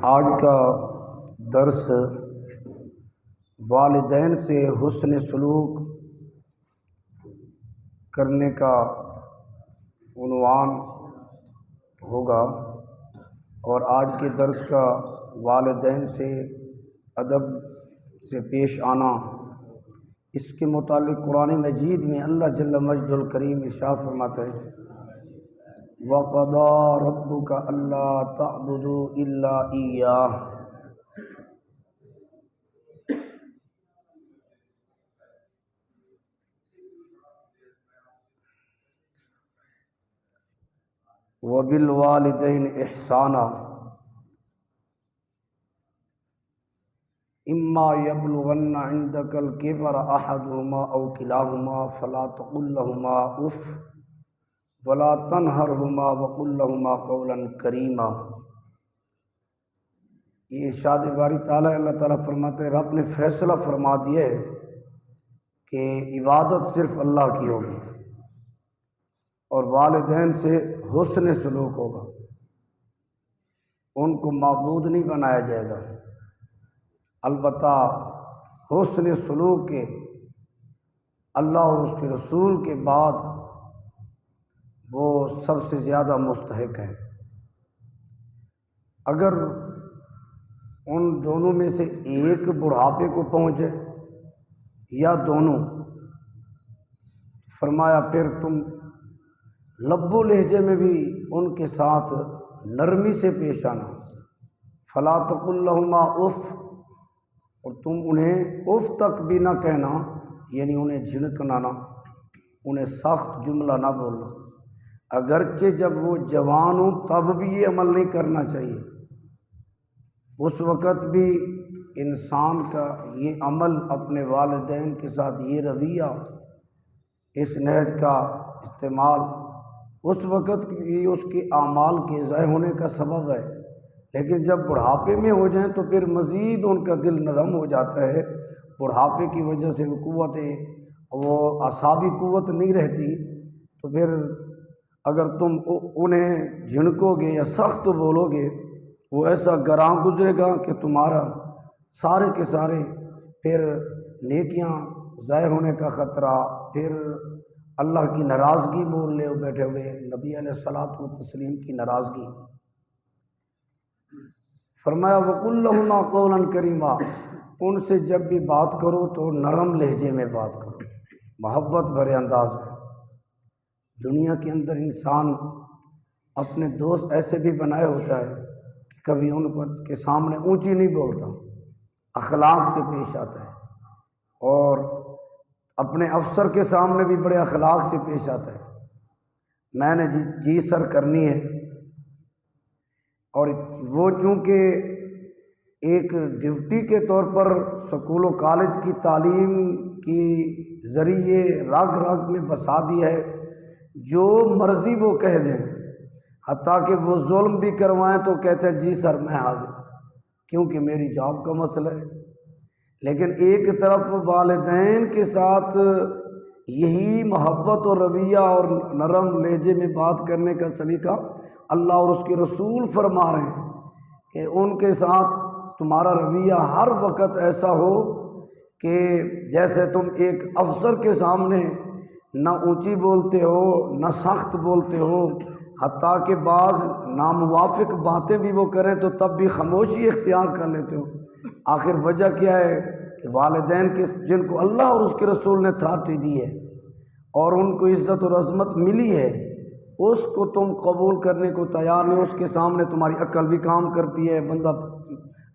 آج کا درس والدین سے حسن سلوک کرنے کا عنوان ہوگا، اور آج کے درس کا والدین سے ادب سے پیش آنا، اس کے متعلق قرآن مجید میں اللہ جل مجد الکریم ارشاد فرماتا ہے وَقَضَىٰ رَبُّكَ أَلَّا تَعْبُدُوا إِلَّا إِيَّاهُ۔ وَبِالْوَالِدَيْنِ إِحْسَانًا إِمَّا يَبْلُغَنَّ عِندَكَ الْكِبَرَ أَحَدُهُمَا أَوْ كِلَاهُمَا فَلَا تَقُل لَّهُمَا أُفٍّ وَلَا تَنْهَرْهُمَا وَقُل لَّهُمَا قَوْلًا كَرِيمًا۔ یہ ارشاد باری تعالیٰ اللہ تعالیٰ فرماتے ہیں رب نے فیصلہ فرما دیا ہے کہ عبادت صرف اللہ کی ہوگی اور والدین سے حسن سلوک ہوگا، ان کو معبود نہیں بنایا جائے گا، البتہ حسن سلوک کے اللہ اور اس کے رسول کے بعد وہ سب سے زیادہ مستحق ہے۔ اگر ان دونوں میں سے ایک بڑھاپے کو پہنچے یا دونوں، فرمایا پھر تم لب و لہجے میں بھی ان کے ساتھ نرمی سے پیش آنا، فلا تقل لہما اف، اور تم انہیں اف تک بھی نہ کہنا، یعنی انہیں جھڑکنا نہ، انہیں سخت جملہ نہ بولنا، اگرچہ جب وہ جوان ہوں تب بھی یہ عمل نہیں کرنا چاہیے، اس وقت بھی انسان کا یہ عمل اپنے والدین کے ساتھ یہ رویہ، اس نہج کا استعمال اس وقت بھی اس کے اعمال کے ضائع ہونے کا سبب ہے، لیکن جب بڑھاپے میں ہو جائیں تو پھر مزید ان کا دل نرم ہو جاتا ہے، بڑھاپے کی وجہ سے وہ اعصابی قوت نہیں رہتی، تو پھر اگر تم انہیں جھڑکو گے یا سخت بولو گے، وہ ایسا گراں گزرے گا کہ تمہارا سارے کے سارے پھر نیکیاں ضائع ہونے کا خطرہ، پھر اللہ کی ناراضگی مول لے بیٹھے ہوئے، نبی علیہ الصلاۃ والتسلیم کی ناراضگی۔ فرمایا وَقُل لَّهُمَا قَوْلًا كَرِيمًا، ان سے جب بھی بات کرو تو نرم لہجے میں بات کرو، محبت بھرے انداز میں۔ دنیا کے اندر انسان اپنے دوست ایسے بھی بنائے ہوتا ہے کہ کبھی ان پر کے سامنے اونچی نہیں بولتا، اخلاق سے پیش آتا ہے، اور اپنے افسر کے سامنے بھی بڑے اخلاق سے پیش آتا ہے، میں نے جی سر کرنی ہے، اور وہ چونکہ ایک ڈیوٹی کے طور پر سکول و کالج کی تعلیم کی ذریعے رگ رگ میں بسا دیا ہے، جو مرضی وہ کہہ دیں، حتیٰ کہ وہ ظلم بھی کروائیں تو کہتے ہیں جی سر میں حاضر، کیونکہ میری جاب کا مسئلہ ہے۔ لیکن ایک طرف والدین کے ساتھ یہی محبت اور رویہ اور نرم لہجے میں بات کرنے کا سلیقہ اللہ اور اس کے رسول فرما رہے ہیں کہ ان کے ساتھ تمہارا رویہ ہر وقت ایسا ہو کہ جیسے تم ایک افسر کے سامنے نہ اونچی بولتے ہو نہ سخت بولتے ہو، حتیٰ کہ بعض ناموافق باتیں بھی وہ کریں تو تب بھی خاموشی اختیار کر لیتے ہو۔ آخر وجہ کیا ہے کہ والدین کے جن کو اللہ اور اس کے رسول نے اتھارٹی دی ہے اور ان کو عزت اور عظمت ملی ہے، اس کو تم قبول کرنے کو تیار نہیں، اس کے سامنے تمہاری عقل بھی کام کرتی ہے، بندہ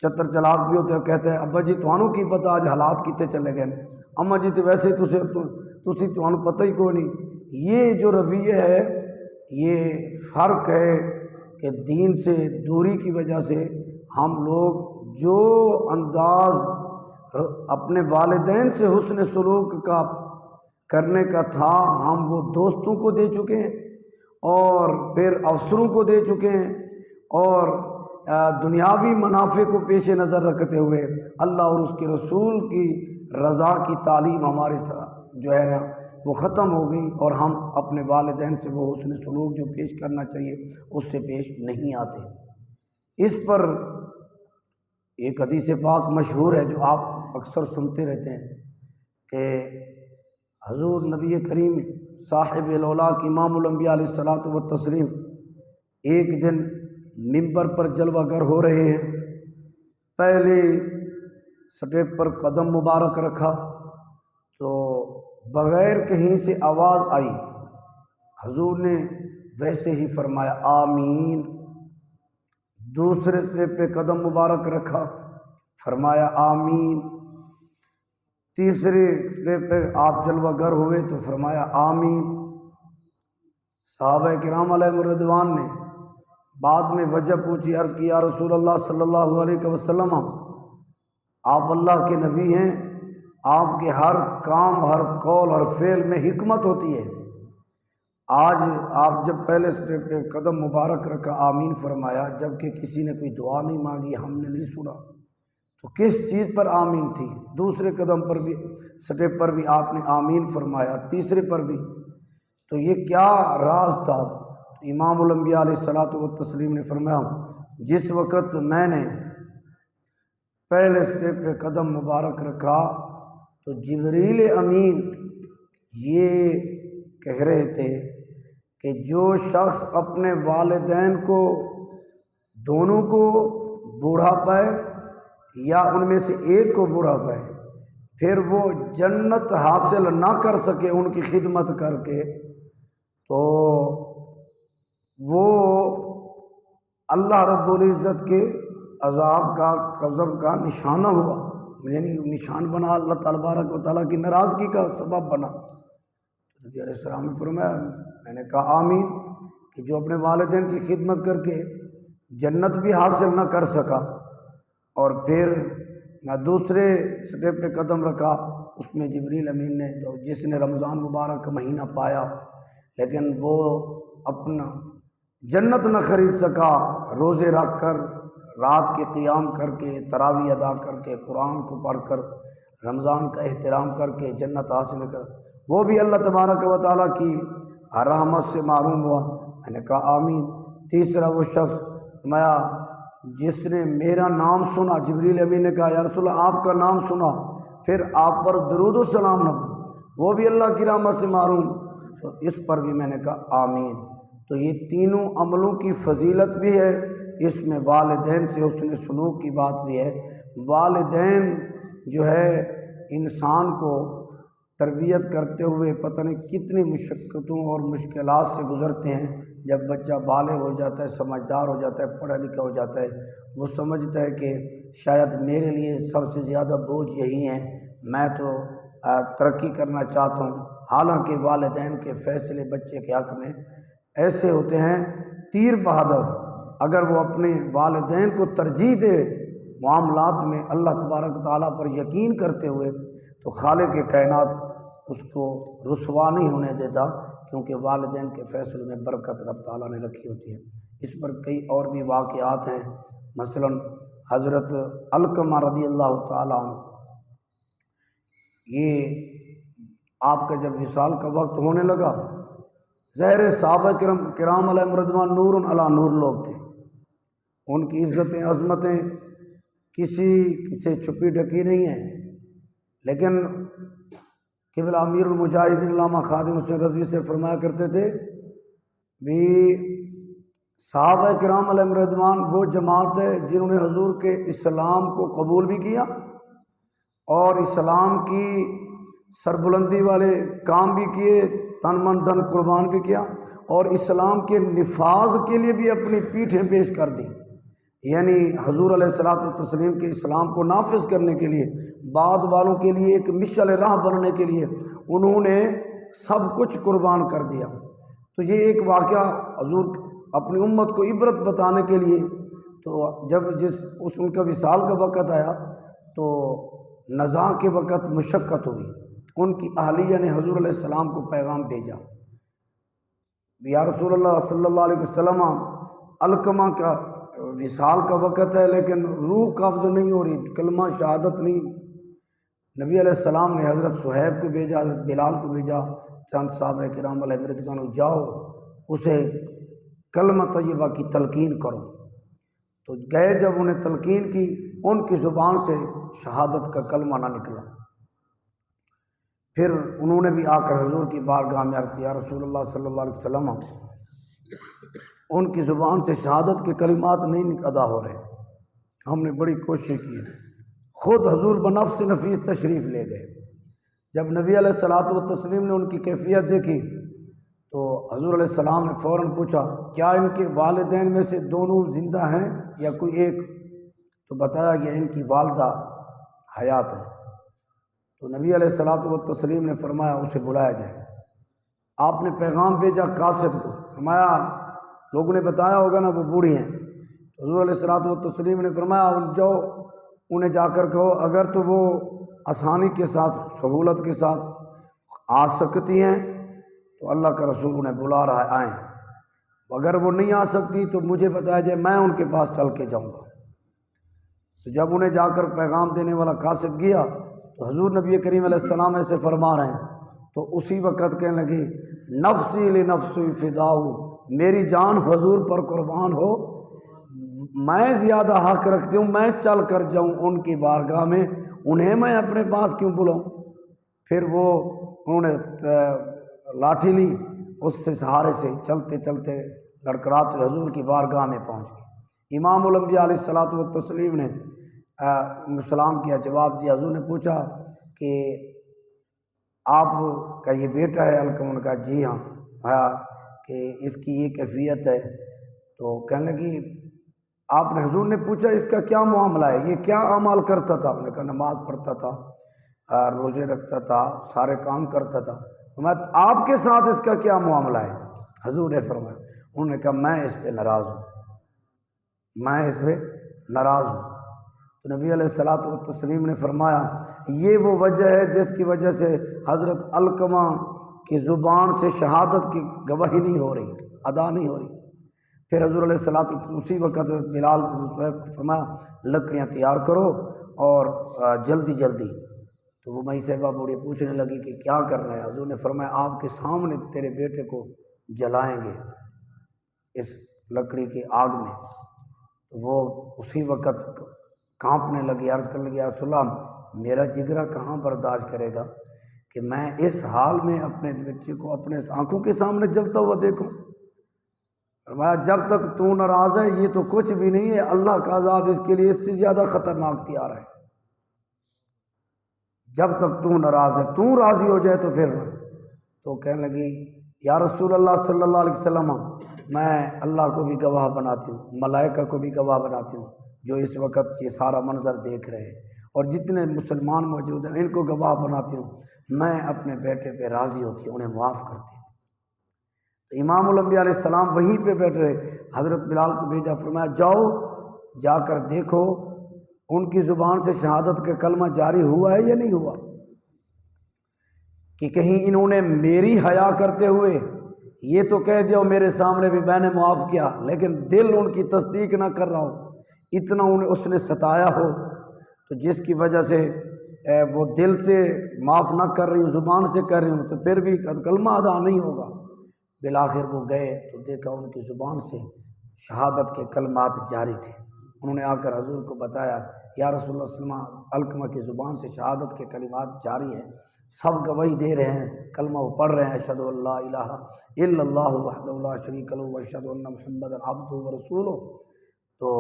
چتر چلاک بھی ہوتا ہے، کہتا ہے ابا جی تھانوں کی پتہ اج حالات کتے چلے گئے، اما جی تو ویسے تسی تھانوں پتہ ہی کوئی نہیں۔ یہ جو رویہ ہے یہ فرق ہے کہ دین سے دوری کی وجہ سے ہم لوگ جو انداز اپنے والدین سے حسن سلوک کا کرنے کا تھا ہم وہ دوستوں کو دے چکے ہیں اور پھر افسروں کو دے چکے ہیں، اور دنیاوی منافع کو پیش نظر رکھتے ہوئے اللہ اور اس کے رسول کی رضا کی تعلیم ہمارے جو ہے نا وہ ختم ہو گئی، اور ہم اپنے والدین سے وہ حسن سلوک جو پیش کرنا چاہیے اس سے پیش نہیں آتے۔ اس پر ایک حدیث پاک مشہور ہے جو آپ اکثر سنتے رہتے ہیں کہ حضور نبی کریم صاحب الاولیاء امام الانبیاء علیہ الصلاۃ والتسلیم ایک دن منبر پر جلوہ گر ہو رہے ہیں، پہلے سٹیپ پر قدم مبارک رکھا تو بغیر کہیں سے آواز آئی، حضور نے ویسے ہی فرمایا آمین۔ دوسرے سٹیپ پہ قدم مبارک رکھا، فرمایا آمین۔ تیسرے سٹیپ پہ آپ جلوہ گر ہوئے تو فرمایا آمین۔ صحابہ کرام علیہ الرضوان نے بعد میں وجہ پوچھی، عرض کی یا رسول اللہ صلی اللہ علیہ وسلم، آپ اللہ کے نبی ہیں، آپ کے ہر کام، ہر قول، ہر فعل میں حکمت ہوتی ہے، آج آپ جب پہلے سٹیپ پہ قدم مبارک رکھا آمین فرمایا، جبکہ کسی نے کوئی دعا نہیں مانگی، ہم نے نہیں سنا، تو کس چیز پر آمین تھی؟ دوسرے قدم پر بھی، سٹیپ پر بھی آپ نے آمین فرمایا، تیسرے پر بھی، تو یہ کیا راز تھا؟ امام الانبیاء علیہ الصلاۃ والتسلیم نے فرمایا جس وقت میں نے پہلے سٹیپ پہ قدم مبارک رکھا تو جبریل امین یہ کہہ رہے تھے کہ جو شخص اپنے والدین کو دونوں کو بوڑھا پائے یا ان میں سے ایک کو بوڑھا پائے، پھر وہ جنت حاصل نہ کر سکے ان کی خدمت کر کے، تو وہ اللہ رب العزت کے عذاب کا، غضب کا نشانہ ہوا، یعنی نشان بنا، اللہ تبارک و تعالیٰ کی ناراضگی کا سبب بنا۔ نبی علیہ السلام نے فرمایا، میں نے کہا آمین، کہ جو اپنے والدین کی خدمت کر کے جنت بھی حاصل نہ کر سکا، اور پھر میں دوسرے سٹیپ پہ قدم رکھا، اس میں جبریل امین نے، جس نے رمضان مبارک کا مہینہ پایا لیکن وہ اپنا جنت نہ خرید سکا، روزے رکھ کر، رات کے قیام کر کے، تراویح ادا کر کے، قرآن کو پڑھ کر، رمضان کا احترام کر کے جنت حاصل کر، وہ بھی اللہ تبارک و تعالیٰ کی رحمت سے محروم ہوا۔ میں نے کہا آمین۔ تیسرا وہ شخص میں جس نے میرا نام سنا، جبریل امین نے کہا یا رسول اللہ آپ کا نام سنا، پھر آپ پر درود و سلام نہ، وہ بھی اللہ کی رحمت سے محروم، تو اس پر بھی میں نے کہا آمین۔ تو یہ تینوں عملوں کی فضیلت بھی ہے، اس میں والدین سے حسن سلوک کی بات بھی ہے۔ والدین جو ہے انسان کو تربیت کرتے ہوئے پتہ نہیں کتنی مشقتوں اور مشکلات سے گزرتے ہیں، جب بچہ بالغ ہو جاتا ہے، سمجھدار ہو جاتا ہے، پڑھا لکھا ہو جاتا ہے، وہ سمجھتا ہے کہ شاید میرے لیے سب سے زیادہ بوجھ یہی ہیں، میں تو ترقی کرنا چاہتا ہوں، حالانکہ والدین کے فیصلے بچے کے حق میں ایسے ہوتے ہیں تیر بہادر۔ اگر وہ اپنے والدین کو ترجیح دے معاملات میں اللہ تبارک و تعالیٰ پر یقین کرتے ہوئے، تو خالق کائنات اس کو رسوا نہیں ہونے دیتا، کیونکہ والدین کے فیصلے میں برکت رب تعالیٰ نے رکھی ہوتی ہے۔ اس پر کئی اور بھی واقعات ہیں، مثلا حضرت علقمہ رضی اللہ تعالیٰ عنہ، یہ آپ کا جب وصال کا وقت ہونے لگا، ظاہر صحابہ کرام علیہ رضوان نور علی نور لوگ تھے، ان کی عزتیں عظمتیں کسی سے چھپی ڈھکی نہیں ہیں، لیکن قبلہ امیر المجاہدین علامہ خادم حسین رضوی سے فرمایا کرتے تھے بھی صحابہ کرام علیہ رضوان وہ جماعت ہے جنہوں نے حضور کے اسلام کو قبول بھی کیا اور اسلام کی سربلندی والے کام بھی کیے، تن من دھن قربان بھی کیا، اور اسلام کے نفاذ کے لیے بھی اپنی پیٹھیں پیش کر دیں، یعنی حضور علیہ الصلاۃ والتسلیم کے اسلام کو نافذ کرنے کے لیے، بعد والوں کے لیے ایک مشعل راہ بننے کے لیے انہوں نے سب کچھ قربان کر دیا۔ تو یہ ایک واقعہ حضور اپنی امت کو عبرت بتانے کے لیے، تو جب ان کا وصال کا وقت آیا تو نزاع کے وقت مشقت ہوئی، ان کی اہلیہ نے حضور علیہ السلام کو پیغام بھیجا، یا رسول اللہ صلی اللہ علیہ وسلم، علقمہ کا وصال کا وقت ہے لیکن روح قبض نہیں ہو رہی، کلمہ شہادت نہیں۔ نبی علیہ السلام نے حضرت صہیب کو بھیجا، حضرت بلال کو بھیجا، چند صحابہ کرام علیہ رضوان، جاؤ اسے کلمہ طیبہ کی تلقین کرو۔ تو گئے جب انہیں تلقین کی، ان کی زبان سے شہادت کا کلمہ نہ نکلا۔ پھر انہوں نے بھی آ کر حضور کی بارگاہ میں عرض کیا، رسول اللہ صلی اللہ علیہ وسلم ان کی زبان سے شہادت کے کلمات نہیں ادا ہو رہے، ہم نے بڑی کوشش کی ہے۔ خود حضور بنفس نفیس تشریف لے گئے۔ جب نبی علیہ الصلوۃ والتسلیم نے ان کی کیفیت دیکھی تو حضور علیہ السلام نے فوراً پوچھا، کیا ان کے والدین میں سے دونوں زندہ ہیں یا کوئی ایک؟ تو بتایا کہ ان کی والدہ حیات ہے۔ تو نبی علیہ الصلوۃ والتسلیم نے فرمایا اسے بلایا جائے۔ آپ نے پیغام بھیجا قاصد کو، فرمایا لوگوں نے بتایا ہوگا نا وہ بوڑھی ہیں۔ تو حضور علیہ الصلوۃ والتسلیم نے فرمایا جاؤ انہیں جا کر کہو اگر تو وہ آسانی کے ساتھ سہولت کے ساتھ آ سکتی ہیں تو اللہ کا رسول انہیں بلا رہا ہے، آئیں، اگر وہ نہیں آ سکتی تو مجھے بتایا جائے، میں ان کے پاس چل کے جاؤں گا۔ تو جب انہیں جا کر پیغام دینے والا قاصد گیا تو حضور نبی کریم علیہ السلام ایسے فرما رہے ہیں، تو اسی وقت کہنے لگی، نفسی لنفسی فداؤ، میری جان حضور پر قربان ہو، میں زیادہ حق رکھتی ہوں، میں چل کر جاؤں ان کی بارگاہ میں، انہیں میں اپنے پاس کیوں بلاؤں؟ پھر وہ انہوں نے لاٹھی لی، اس سے سہارے سے چلتے چلتے لڑکڑاتے حضور کی بارگاہ میں پہنچ گئے۔ امام الانبیاء علیہ الصلوۃ والتسلیم نے سلام کیا، جواب دیا۔ حضور نے پوچھا کہ آپ کا یہ بیٹا ہے علقمہ؟ نے کہا جی ہاں، کہ اس کی یہ کیفیت ہے۔ تو کہنے لگی آپ نے، حضور نے پوچھا اس کا کیا معاملہ ہے، یہ کیا اعمال کرتا تھا؟ انہوں نے کہا نماز پڑھتا تھا، روزے رکھتا تھا، سارے کام کرتا تھا۔ میں آپ کے ساتھ اس کا کیا معاملہ ہے؟ حضور نے فرمایا، انہوں نے کہا میں اس پہ ناراض ہوں، میں اس پہ ناراض ہوں۔ تو نبی علیہ الصلوۃ والتسلیم نے فرمایا یہ وہ وجہ ہے جس کی وجہ سے حضرت علقمہ کی زبان سے شہادت کی گواہی نہیں ہو رہی، ادا نہیں ہو رہی۔ پھر حضور علیہ الصلوۃ اسی وقت بلال کو فرمایا لکڑیاں تیار کرو اور جلدی جلدی۔ تو وہ مئی صاحبہ بوڑھی پوچھنے لگی کہ کیا کر رہے ہیں؟ حضور نے فرمایا آپ کے سامنے تیرے بیٹے کو جلائیں گے اس لکڑی کی آگ میں۔ تو وہ اسی وقت کانپنے لگی، عرض کرنے لگی یا رسول اللہ میرا جگرا کہاں برداشت کرے گا کہ میں اس حال میں اپنے بچے کو اپنے آنکھوں کے سامنے جلتا ہوا دیکھوں؟ فرمایا جب تک تو ناراض ہے یہ تو کچھ بھی نہیں ہے، اللہ کا عذاب اس کے لیے اس سے زیادہ خطرناک تیار ہے۔ جب تک تو ناراض ہے، تو راضی ہو جائے تو پھر۔ تو کہنے لگی یا رسول اللہ صلی اللہ علیہ وسلم میں اللہ کو بھی گواہ بناتی ہوں، ملائکہ کو بھی گواہ بناتی ہوں جو اس وقت یہ سارا منظر دیکھ رہے ہیں، اور جتنے مسلمان موجود ہیں ان کو گواہ بناتی ہوں، میں اپنے بیٹے پہ راضی ہوتی ہوں، انہیں معاف کرتی ہوں۔ تو امام الانبیاء علیہ السلام وہیں پہ بیٹھ رہے، حضرت بلال کو بھیجا، فرمایا جاؤ جا کر دیکھو ان کی زبان سے شہادت کا کلمہ جاری ہوا ہے یا نہیں ہوا، کہ کہیں انہوں نے میری حیا کرتے ہوئے یہ تو کہہ دیا میرے سامنے بھی میں نے معاف کیا، لیکن دل ان کی تصدیق نہ کر رہا ہو، اتنا اس نے ستایا ہو، تو جس کی وجہ سے وہ دل سے معاف نہ کر رہی ہوں، زبان سے کر رہی ہوں، تو پھر بھی کلمہ ادا نہیں ہوگا۔ بالآخر وہ گئے تو دیکھا ان کی زبان سے شہادت کے کلمات جاری تھے۔ انہوں نے آ کر حضور کو بتایا یا رسول اللہ صلی اللہ علیہ وسلم علقمہ کی زبان سے شہادت کے کلمات جاری ہیں، سب گواہی دے رہے ہیں، کلمہ وہ پڑھ رہے ہیں، اشہد ان لا الہ الا اللہ وحدہ لا شریک لہ واشہد ان محمدا عبدہ ورسولہ۔ تو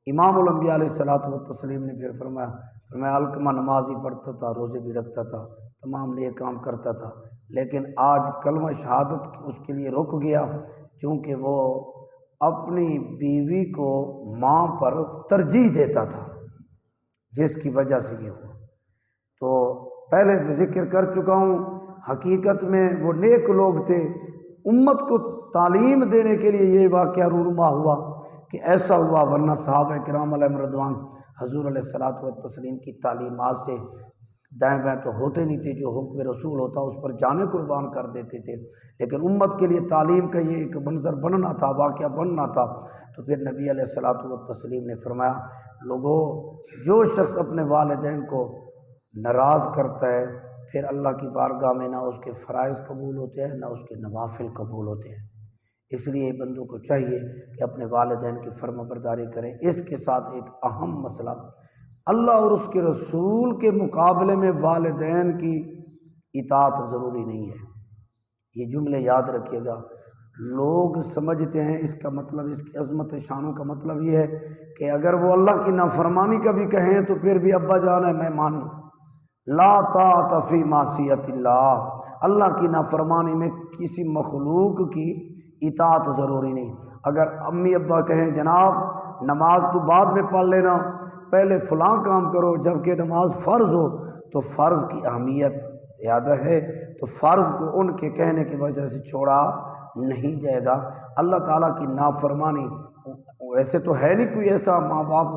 امام الانبیاء علیہ الصلوۃ والتسلیم نے پھر فرمایا علقمہ نماز بھی پڑھتا تھا، روزے بھی رکھتا تھا، تمام نیک کام کرتا تھا، لیکن آج کلمہ شہادت اس کے لیے رک گیا کیونکہ وہ اپنی بیوی کو ماں پر ترجیح دیتا تھا، جس کی وجہ سے یہ ہوا۔ تو پہلے ذکر کر چکا ہوں، حقیقت میں وہ نیک لوگ تھے، امت کو تعلیم دینے کے لیے یہ واقعہ رونما ہوا کہ ایسا ہوا، ورنہ صحابہ کرام علیہم رضوان حضور علیہ الصلوۃ والتسلیم کی تعلیمات سے دائیں بائیں تو ہوتے نہیں تھے، جو حکم رسول ہوتا اس پر جانیں قربان کر دیتے تھے، لیکن امت کے لیے تعلیم کا یہ ایک منظر بننا تھا، واقعہ بننا تھا۔ تو پھر نبی علیہ الصلوۃ والتسلیم نے فرمایا لوگوں جو شخص اپنے والدین کو ناراض کرتا ہے پھر اللہ کی بارگاہ میں نہ اس کے فرائض قبول ہوتے ہیں نہ اس کے نوافل قبول ہوتے ہیں۔ اس لیے بندوں کو چاہیے کہ اپنے والدین کی فرما برداری کریں۔ اس کے ساتھ ایک اہم مسئلہ، اللہ اور اس کے رسول کے مقابلے میں والدین کی اطاعت ضروری نہیں ہے۔ یہ جملے یاد رکھیے گا۔ لوگ سمجھتے ہیں اس کا مطلب، اس کی عظمت شانوں کا مطلب یہ ہے کہ اگر وہ اللہ کی نافرمانی کا بھی کہیں تو پھر بھی ابا جان ہے میں مانوں۔ لا طاعت فی معصیت اللہ، اللہ کی نافرمانی میں کسی مخلوق کی اطاعت ضروری نہیں۔ اگر امی ابا کہیں جناب نماز تو بعد میں پڑھ لینا، پہلے فلاں کام کرو، جبکہ نماز فرض ہو، تو فرض کی اہمیت زیادہ ہے، تو فرض کو ان کے کہنے کی وجہ سے چھوڑا نہیں جائے گا۔ اللہ تعالیٰ کی نافرمانی، ویسے تو ہے نہیں کوئی ایسا ماں باپ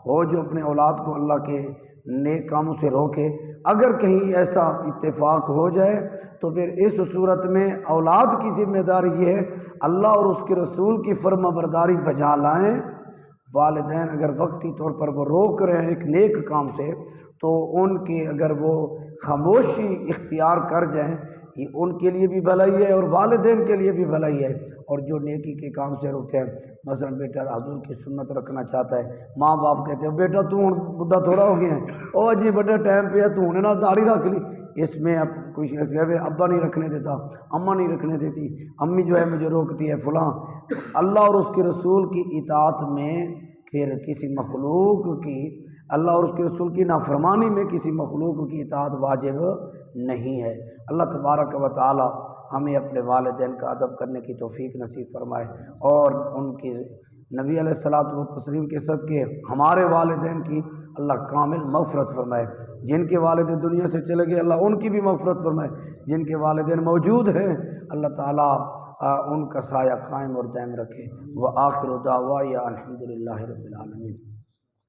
ہو جو اپنے اولاد کو اللہ کے نیک کاموں سے روکے، اگر کہیں ایسا اتفاق ہو جائے تو پھر اس صورت میں اولاد کی ذمہ داری یہ ہے اللہ اور اس کے رسول کی فرما برداری بجا لائیں۔ والدین اگر وقتی طور پر وہ روک رہے ہیں ایک نیک کام سے، تو ان کی اگر وہ خاموشی اختیار کر جائیں، یہ ان کے لیے بھی بھلائی ہے اور والدین کے لیے بھی بھلائی ہے۔ اور جو نیکی کے کام سے روکتے ہیں، مثلا بیٹا حضور کی سنت رکھنا چاہتا ہے، ماں باپ کہتے ہیں بیٹا تو بڈھا تھوڑا ہو گیا ہے، او جی بڑے ٹائم پہ ہے تو نے نا داڑھی رکھ لی، اس میں اب کچھ ابا نہیں رکھنے دیتا، اماں نہیں رکھنے دیتی، امی جو ہے مجھے روکتی ہے فلاں۔ اللہ اور اس کے رسول کی اطاعت میں پھر کسی مخلوق کی، اللہ اور اس کے رسول کی نافرمانی میں کسی مخلوق کی اطاعت واجب نہیں ہے۔ اللہ تبارک و تعالی ہمیں اپنے والدین کا ادب کرنے کی توفیق نصیب فرمائے، اور ان کی نبی علیہ الصلاۃ والتسلیم کے صدقے ہمارے والدین کی اللہ کامل مغفرت فرمائے۔ جن کے والدین دنیا سے چلے گئے اللہ ان کی بھی مغفرت فرمائے، جن کے والدین موجود ہیں اللہ تعالیٰ ان کا سایہ قائم اور دائم رکھے۔ وآخر دعوانا الحمد للہ رب العالمین۔